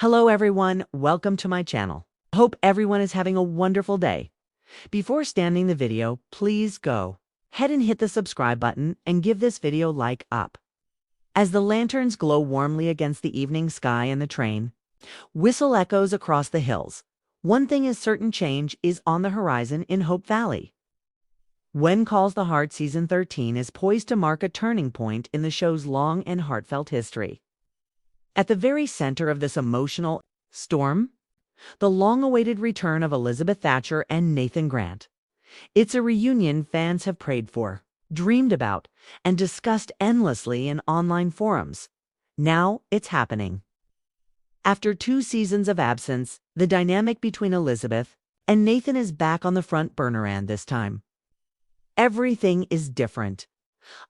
Hello everyone, welcome to my channel. Hope everyone is having a wonderful day. Before starting the video, please go ahead and hit the subscribe button and give this video a like up. As the lanterns glow warmly against the evening sky and the train whistle echoes across the hills, one thing is certain: change is on the horizon in Hope Valley. When Calls the Heart Season 13 is poised to mark a turning point in the show's long and heartfelt history. At the very center of this emotional storm, the long-awaited return of Elizabeth Thatcher and Nathan Grant. It's a reunion fans have prayed for, dreamed about, and discussed endlessly in online forums. Now it's happening. After 2 seasons of absence, the dynamic between Elizabeth and Nathan is back on the front burner, and this time, everything is different.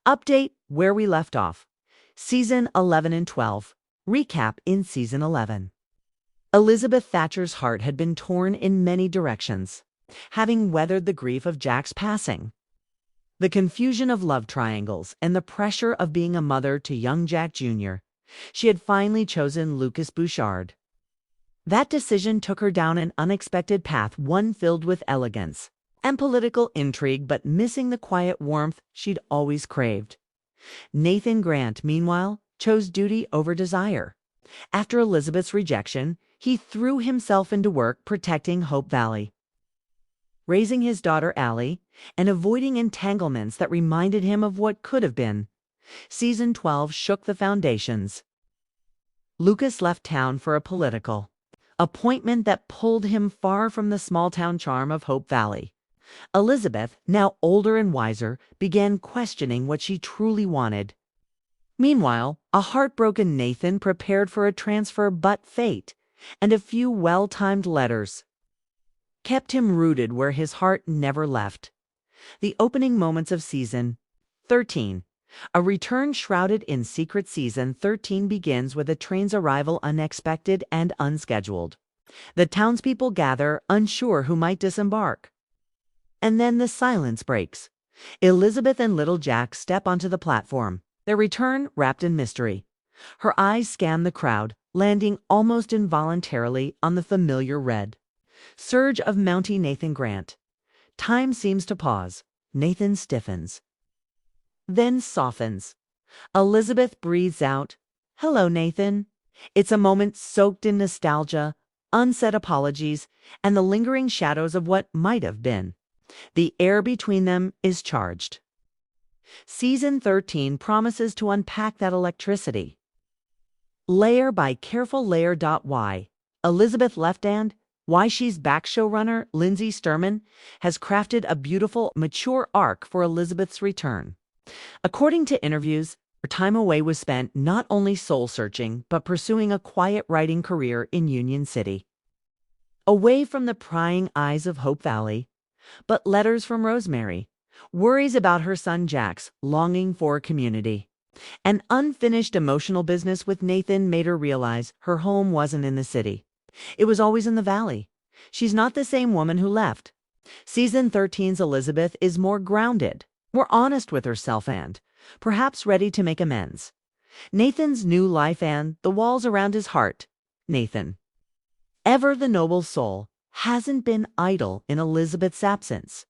Update where we left off. Season 11 and 12. Recap in Season 11. Elizabeth Thatcher's heart had been torn in many directions, having weathered the grief of Jack's passing, the confusion of love triangles, and the pressure of being a mother to young Jack Jr. She had finally chosen Lucas Bouchard. That decision took her down an unexpected path, one filled with elegance and political intrigue, but missing the quiet warmth she'd always craved. Nathan Grant, meanwhile, chose duty over desire. After Elizabeth's rejection, he threw himself into work protecting Hope Valley, raising his daughter Allie, and avoiding entanglements that reminded him of what could have been. Season 12 shook the foundations. Lucas left town for a political appointment that pulled him far from the small-town charm of Hope Valley. Elizabeth, now older and wiser, began questioning what she truly wanted. Meanwhile, a heartbroken Nathan prepared for a transfer, but fate and a few well-timed letters kept him rooted where his heart never left. The opening moments of Season 13. A return shrouded in secret. Season 13 begins with a train's arrival, unexpected and unscheduled. The townspeople gather, unsure who might disembark. And then the silence breaks. Elizabeth and little Jack step onto the platform, their return wrapped in mystery. Her eyes scan the crowd, landing almost involuntarily on the familiar red surge of Mountie Nathan Grant. Time seems to pause. Nathan stiffens, then softens. Elizabeth breathes out, "Hello, Nathan." It's a moment soaked in nostalgia, unsaid apologies, and the lingering shadows of what might have been. The air between them is charged. Season 13 promises to unpack that electricity, layer by careful layer. Why Elizabeth left and why she's back. Showrunner Lindsay Sturman has crafted a beautiful, mature arc for Elizabeth's return. According to interviews, her time away was spent not only soul-searching, but pursuing a quiet writing career in Union City. Away from the prying eyes of Hope Valley, but letters from Rosemary, worries about her son Jack's longing for community. An unfinished emotional business with Nathan made her realize her home wasn't in the city. It was always in the valley. She's not the same woman who left. Season 13's Elizabeth is more grounded, more honest with herself, and perhaps ready to make amends. Nathan's new life and the walls around his heart. Nathan, ever the noble soul, hasn't been idle in Elizabeth's absence.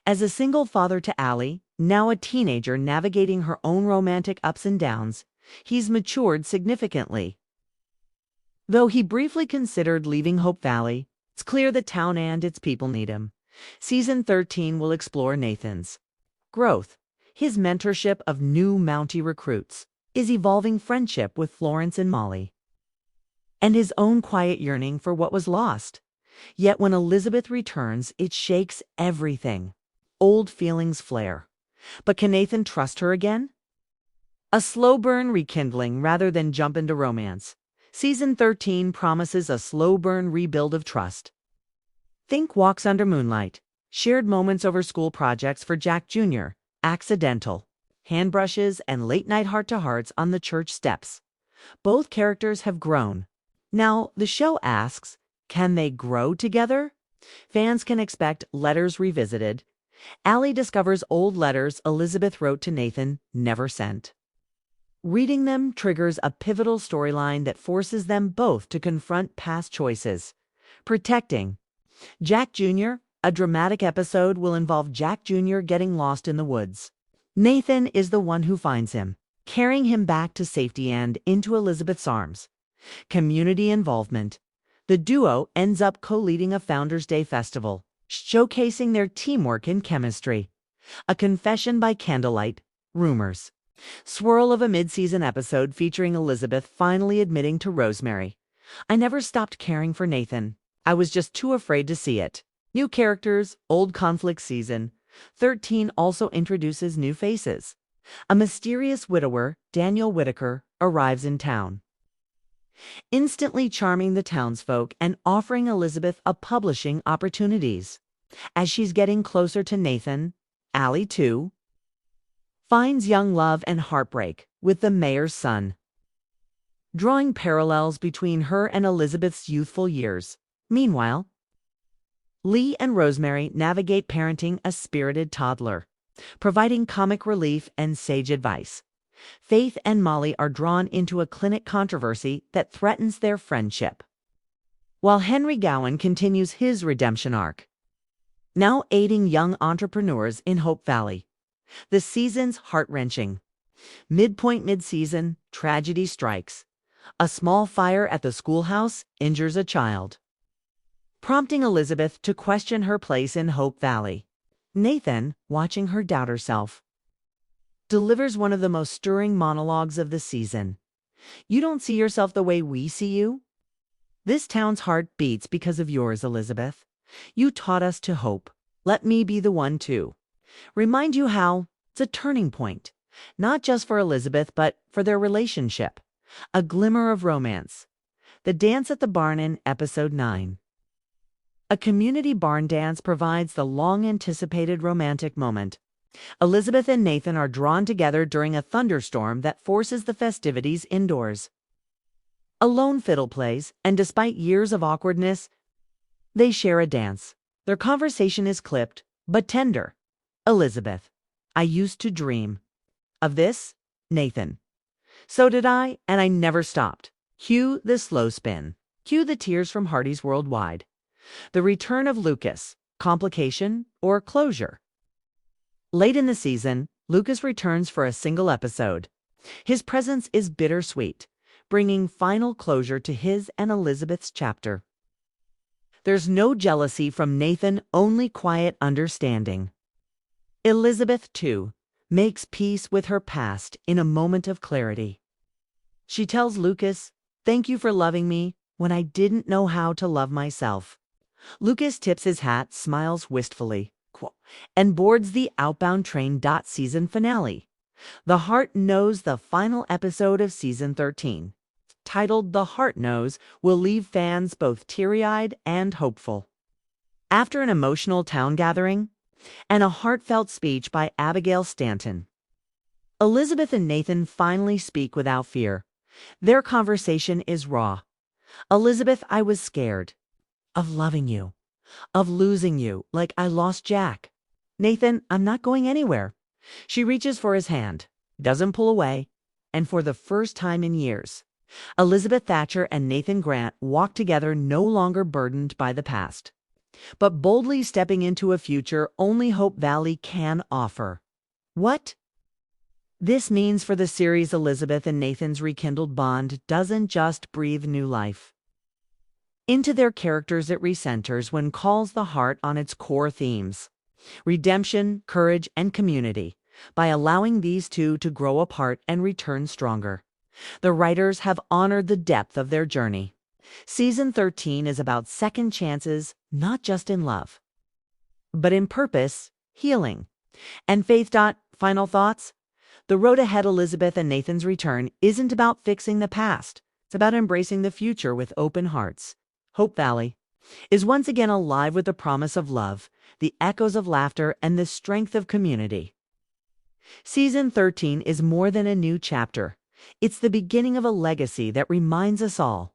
As a single father to Allie, now a teenager navigating her own romantic ups and downs, he's matured significantly. Though he briefly considered leaving Hope Valley, it's clear the town and its people need him. Season 13 will explore Nathan's growth, his mentorship of new Mountie recruits, his evolving friendship with Florence and Molly, and his own quiet yearning for what was lost. Yet when Elizabeth returns, it shakes everything. Old feelings flare. But can Nathan trust her again? A slow burn rekindling rather than jump into romance. Season 13 promises a slow burn rebuild of trust. Think walks under moonlight, shared moments over school projects for Jack Jr., accidental hand brushes, and late-night heart-to-hearts on the church steps. Both characters have grown. Now, the show asks, can they grow together? Fans can expect letters revisited. Allie discovers old letters Elizabeth wrote to Nathan, never sent. Reading them triggers a pivotal storyline that forces them both to confront past choices. Protecting Jack Jr., a dramatic episode will involve Jack Jr. getting lost in the woods. Nathan is the one who finds him, carrying him back to safety and into Elizabeth's arms. Community involvement. The duo ends up co-leading a Founders Day festival, showcasing their teamwork and chemistry. A confession by candlelight. Rumors. Swirl of a mid-season episode featuring Elizabeth finally admitting to Rosemary, "I never stopped caring for Nathan. I was just too afraid to see it." New characters, old conflict season. 13 also introduces new faces. A mysterious widower, Daniel Whitaker, arrives in town, instantly charming the townsfolk and offering Elizabeth a publishing opportunities. As she's getting closer to Nathan, Allie, too, finds young love and heartbreak with the mayor's son, drawing parallels between her and Elizabeth's youthful years. Meanwhile, Lee and Rosemary navigate parenting a spirited toddler, providing comic relief and sage advice. Faith and Molly are drawn into a clinic controversy that threatens their friendship, while Henry Gowan continues his redemption arc, now aiding young entrepreneurs in Hope Valley. The season's heart-wrenching. Midpoint mid-season, tragedy strikes. A small fire at the schoolhouse injures a child, prompting Elizabeth to question her place in Hope Valley. Nathan, watching her doubt herself, delivers one of the most stirring monologues of the season. "You don't see yourself the way we see you? This town's heart beats because of yours, Elizabeth. You taught us to hope. Let me be the one to remind you how." It's a turning point, not just for Elizabeth, but for their relationship. A glimmer of romance. The dance at the barn in episode 9. A community barn dance provides the long-anticipated romantic moment. Elizabeth and Nathan are drawn together during a thunderstorm that forces the festivities indoors. A lone fiddle plays, and despite years of awkwardness, they share a dance. Their conversation is clipped, but tender. Elizabeth, "I used to dream of this." Nathan, "So did I, and I never stopped." Cue the slow spin. Cue the tears from Hearties worldwide. The return of Lucas. Complication or closure? Late in the season, Lucas returns for a single episode. His presence is bittersweet, bringing final closure to his and Elizabeth's chapter. There's no jealousy from Nathan, only quiet understanding. Elizabeth, too, makes peace with her past in a moment of clarity. She tells Lucas, "Thank you for loving me when I didn't know how to love myself." Lucas tips his hat, smiles wistfully, and boards the outbound train. Season finale. The Heart Knows, the final episode of season 13, titled The Heart Knows, will leave fans both teary-eyed and hopeful. After an emotional town gathering and a heartfelt speech by Abigail Stanton, Elizabeth and Nathan finally speak without fear. Their conversation is raw. "Elizabeth, I was scared of loving you, of losing you, like I lost Jack." "Nathan, I'm not going anywhere." She reaches for his hand, doesn't pull away, and for the first time in years, Elizabeth Thatcher and Nathan Grant walk together, no longer burdened by the past, but boldly stepping into a future only Hope Valley can offer. What this means for the series, Elizabeth and Nathan's rekindled bond doesn't just breathe new life into their characters, it recenters when calls the heart on its core themes: redemption, courage, and community, by allowing these two to grow apart and return stronger. The writers have honored the depth of their journey. Season 13 is about second chances, not just in love, but in purpose, healing, and faith. Final thoughts? The road ahead, Elizabeth and Nathan's return, isn't about fixing the past. It's about embracing the future with open hearts. Hope Valley is once again alive with the promise of love, the echoes of laughter, and the strength of community. Season 13 is more than a new chapter. It's the beginning of a legacy that reminds us all